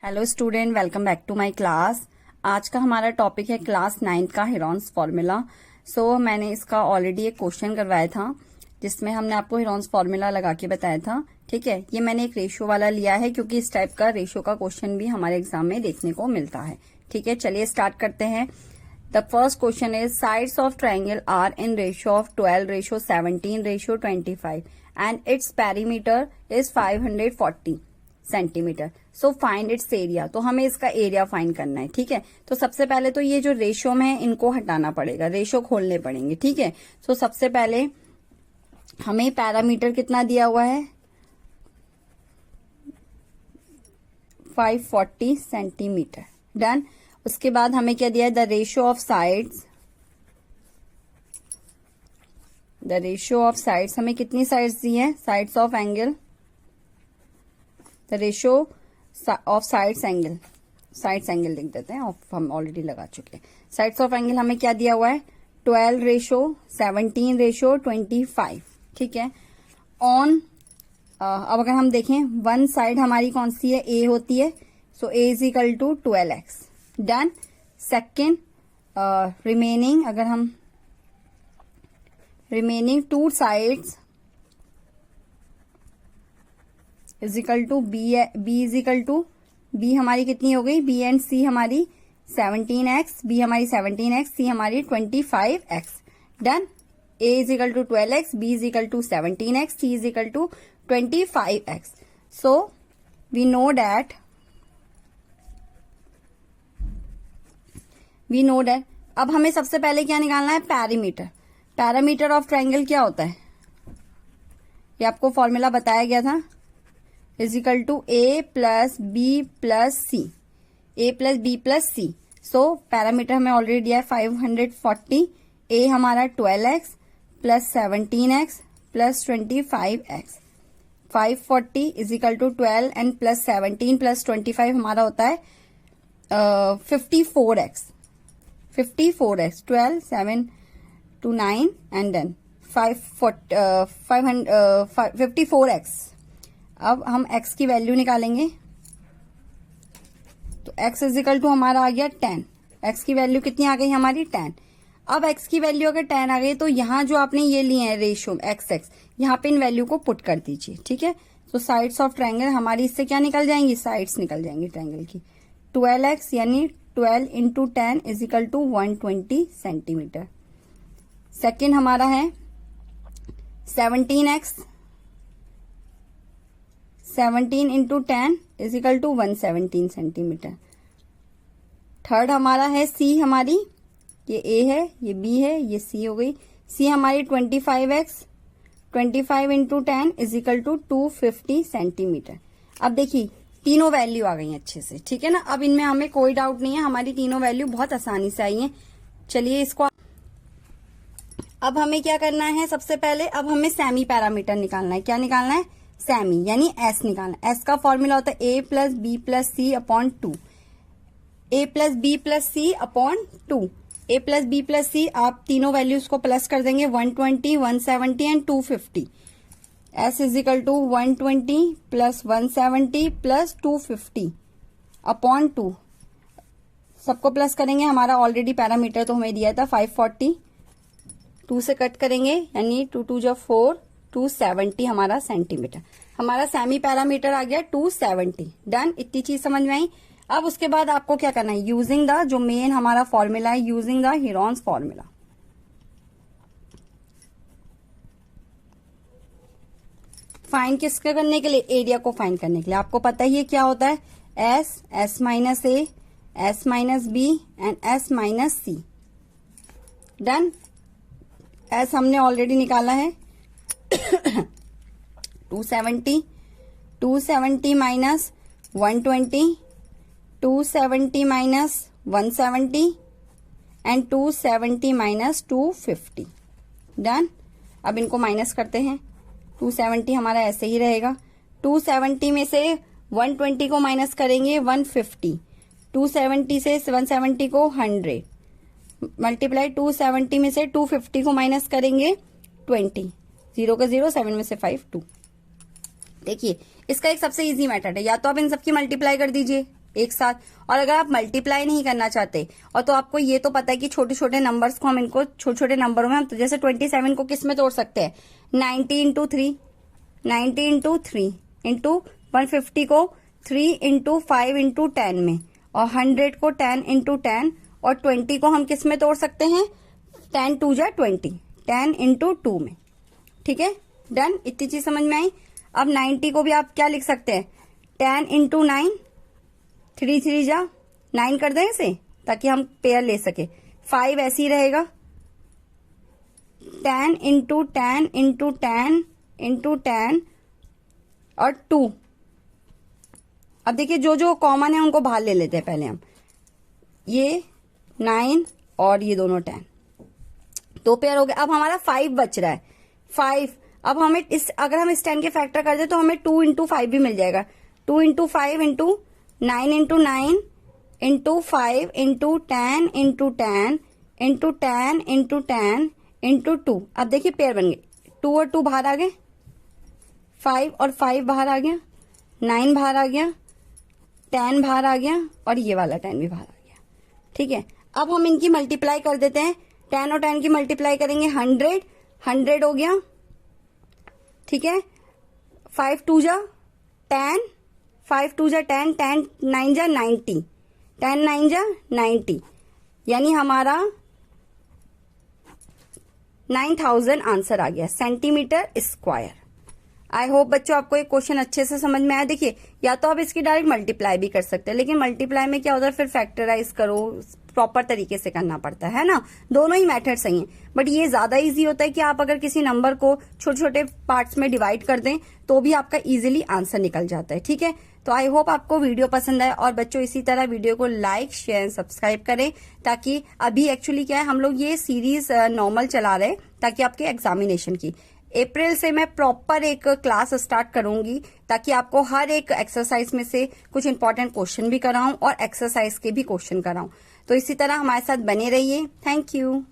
Hello student, welcome back to my class. आज का हमारा टॉपिक है क्लास 9 का हेरॉन्स फार्मूला। मैंने इसका ऑलरेडी एक क्वेश्चन करवाया था जिसमें हमने आपको हेरॉन्स फार्मूला लगा के बताया था। ठीक है, ये मैंने एक रेशियो वाला लिया है क्योंकि इस टाइप का रेशियो का क्वेश्चन भी हमारे एग्जाम में देखने को मिलता है। ठीक है, चलिए स्टार्ट करते हैं। The first question is sides of triangle are in ratio of 12:17:25 and its perimeter is 540 centimetre. So find its area. तो हमें इसका एरिया फाइंड करना है। ठीक है, तो सबसे पहले तो ये जो रेशियो में है इनको हटाना पड़ेगा, रेशियो खोलने पड़ेंगे। ठीक है, तो सबसे पहले हमें पैरामीटर कितना दिया हुआ है, 540 सेंटीमीटर। डन। उसके बाद हमें क्या दिया है, the ratio of sides. The ratio of sides हमें कितनी साइड्स दी है, sides of angle. The ratio of sides angle, sides angle लिख देते हैं, हम ऑलरेडी लगा चुके हैं। साइड्स ऑफ एंगल हमें क्या दिया हुआ है, 12:17:25। ठीक है, ऑन अब अगर हम देखें वन साइड हमारी कौन सी है, ए होती है। So A is equal to 12x। Done. Second remaining, अगर हम remaining two sides is equal to B is equal to B हमारी कितनी हो गई, बी एंड सी हमारी 17x, बी हमारी 17x, सी हमारी 25x। Done. A is equal to 12x, B is equal to 17x, C is equal to 25x। So we know that अब हमें सबसे पहले क्या निकालना है, पैरामीटर। पैरामीटर ऑफ ट्रायंगल क्या होता है, ये आपको फॉर्मूला बताया गया था, is equal to a plus b plus c, a plus b plus c. So parameter हमें ऑलरेडी दिया है 540। ए हमारा 12x plus 17x plus 25x। 540 is equal to 12 and plus 17 plus 25 हमारा होता है 54x। 12 7 to 9 and then 54x। अब हम x की वैल्यू निकालेंगे, तो x इज इक्वल टू हमारा आ गया 10। x की वैल्यू कितनी आ गई हमारी, 10। अब x की वैल्यू अगर 10 आ गई तो यहाँ जो आपने ये लिए हैं रेशियो x, यहाँ पे इन वैल्यू को पुट कर दीजिए। ठीक है, तो साइड्स ऑफ ट्रायंगल हमारी इससे क्या निकल जाएंगी, साइड्स निकल जाएंगी ट्रायंगल की। 12x यानी 12 into 10 is equal to 120 centimetre. Second हमारा है 17x, 17 into 10 is equal to 117 centimetre. Third हमारा है सी, हमारी ये ए है, ये बी है, ये सी हो गई। सी हमारी 25x, 25 into 10 is equal to 250 centimetre. अब देखिए तीनों वैल्यू आ गई अच्छे से। ठीक है ना, अब इनमें हमें कोई डाउट नहीं है, हमारी तीनों वैल्यू बहुत आसानी से आई है। चलिए इसको अब हमें क्या करना है, सबसे पहले अब हमें सेमी पैरामीटर निकालना है। क्या निकालना है, सेमी यानी एस निकालना। एस का फॉर्मूला होता है a plus b plus c upon 2। A plus b plus c upon 2। A plus b plus c, आप तीनों वैल्यूज को प्लस कर देंगे, 120, 170 and 250। S is equal to 120 plus 170 plus 250 upon 2। सबको प्लस करेंगे, हमारा ऑलरेडी पैरामीटर तो हमें दिया था 540। 2 से कट करेंगे यानी 2 2 जो 4, 270 हमारा सेंटीमीटर। हमारा सेमी पैरामीटर आ गया 270। डन। इतनी चीज समझ में आई। अब उसके बाद आपको क्या करना है, यूजिंग द जो मेन हमारा फॉर्मूला है, using the Heron's formula. Find किसका करने के लिए, एरिया को फाइंड करने के लिए। आपको पता ही है क्या होता है, s, s minus a, s minus b and s minus c. Done. S हमने ऑलरेडी निकाला है 270, 270 minus 120, 270 minus 170 and 270 minus 250। Done. अब इनको माइनस करते हैं, 270 हमारा ऐसे ही रहेगा। 270 में से 120 को माइनस करेंगे 150, 270 से 170 को 100 मल्टीप्लाई 270 में से 250 को माइनस करेंगे 20। 0 का 0, 7 में से 5 2। देखिए इसका एक सबसे इजी मेथड है, या तो आप इन सबकी मल्टीप्लाई कर दीजिए, एक साथ। और अगर आप मल्टीप्लाई नहीं करना चाहते और तो आपको ये तो पता है कि छोटे छोटे नंबर्स को हम इनको छोटे छोटे नंबरों में हम तो जैसे 27 को किस में तोड़ सकते हैं 90 इंटू 3, 90 इंटू 3 इंटू 150 को 3 इंटू 5 इंटू 10 में, और 100 को 10 इंटू 10, और 20 को हम किस में तोड़ सकते हैं 10 2 जा 20, 10 इंटू 2 में। ठीक है, डन, इतनी चीज समझ में आई। अब 90 को भी आप क्या लिख सकते हैं 10 इंटू 9, 3 3 जा 9 कर दें इसे ताकि हम पेयर ले सके। 5 ऐसे ही रहेगा 10 इंटू 10 इंटू 10 इंटू 10 और 2। अब देखिए जो जो कॉमन है उनको बाहर ले लेते हैं पहले हम। ये 9 और ये दोनों 10, 2 पेयर हो गए। अब हमारा 5 बच रहा है 5। अब हमें अगर हम इस 10 के फैक्टर कर दे तो हमें 2 इंटू 5 भी मिल जाएगा। 2 into 5 into 9 into 9 into 5 into 10 into 10 into 10 into 10 into 2। अब देखिए पेयर बन गए, 2 और 2 बाहर आ गए, 5 और 5 बाहर आ गया, 9 बाहर आ गया, 10 बाहर आ गया, और ये वाला 10 भी बाहर आ गया। ठीक है, अब हम इनकी मल्टीप्लाई कर देते हैं। 10 और 10 की मल्टीप्लाई करेंगे 100, 100 हो गया। ठीक है, 5 2 जा 10, 5 2 जा 10, 10 9 जा 90, 10 9 जा 90, यानी हमारा 9000 आंसर आ गया सेंटीमीटर स्क्वायर। आई होप बच्चों आपको एक क्वेश्चन अच्छे से समझ में आया। देखिए या तो आप इसकी डायरेक्ट मल्टीप्लाई भी कर सकते हैं, लेकिन मल्टीप्लाई में क्या होता है फिर फैक्टराइज करो, प्रॉपर तरीके से करना पड़ता है ना। दोनों ही मेथड सही हैं, बट ये ज्यादा इजी होता है कि आप अगर किसी नंबर को छोटे छोटे पार्ट्स में डिवाइड कर दें तो भी आपका इजीली आंसर निकल जाता है। ठीक है, तो आई होप आपको वीडियो पसंद आए, और बच्चों इसी तरह वीडियो को लाइक शेयर सब्सक्राइब करें, ताकि अभी एक्चुअली क्या है हम लोग ये सीरीज नॉर्मल चला रहे हैं ताकि आपके एग्जामिनेशन की अप्रैल से मैं प्रॉपर एक क्लास स्टार्ट करूंगी, ताकि आपको हर एक एक्सरसाइज में से कुछ इंपॉर्टेंट क्वेश्चन भी कराऊं और एक्सरसाइज के भी क्वेश्चन कराऊं। तो इसी तरह हमारे साथ बने रहिए। Thank you.